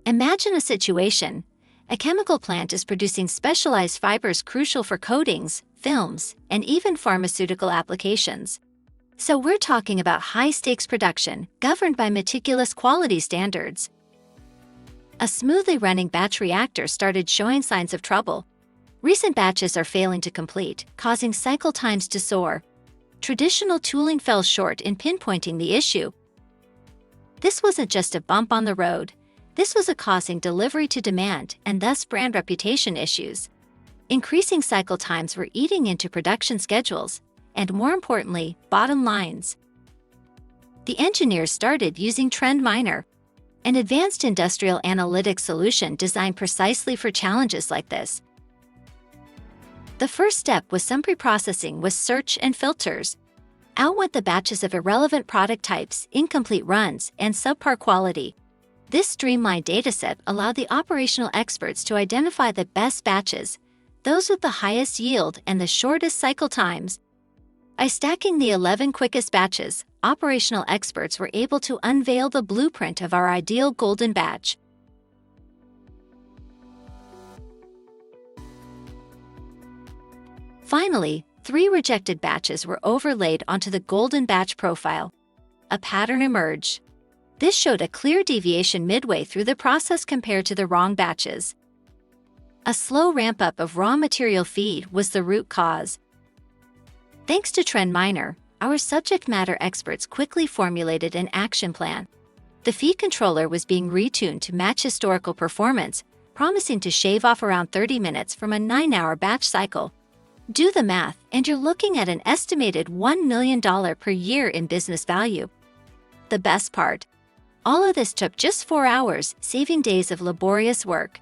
Imagine a situation. A chemical plant is producing specialized fibers crucial for coatings, films, and even pharmaceutical applications. So we're talking about high-stakes production, governed by meticulous quality standards. A smoothly running batch reactor started showing signs of trouble. Recent batches are failing to complete, causing cycle times to soar. Traditional tooling fell short in pinpointing the issue. This wasn't just a bump on the road. This was causing delivery to demand and thus brand reputation issues. Increasing cycle times were eating into production schedules, and more importantly, bottom lines. The engineers started using TrendMiner, an advanced industrial analytics solution designed precisely for challenges like this. The first step was some pre-processing with search and filters. Out went the batches of irrelevant product types, incomplete runs, and subpar quality. This streamlined dataset allowed the operational experts to identify the best batches, those with the highest yield and the shortest cycle times. By stacking the 11 quickest batches, operational experts were able to unveil the blueprint of our ideal golden batch. Finally, 3 rejected batches were overlaid onto the golden batch profile. A pattern emerged. This showed a clear deviation midway through the process compared to the wrong batches. A slow ramp-up of raw material feed was the root cause. Thanks to TrendMiner, our subject matter experts quickly formulated an action plan. The feed controller was being retuned to match historical performance, promising to shave off around 30 minutes from a 9-hour batch cycle. Do the math, and you're looking at an estimated $1 million per year in business value. The best part? All of this took just 4 hours, saving days of laborious work.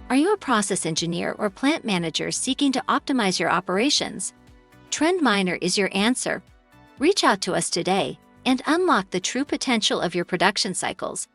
Are you a process engineer or plant manager seeking to optimize your operations? TrendMiner is your answer. Reach out to us today and unlock the true potential of your production cycles.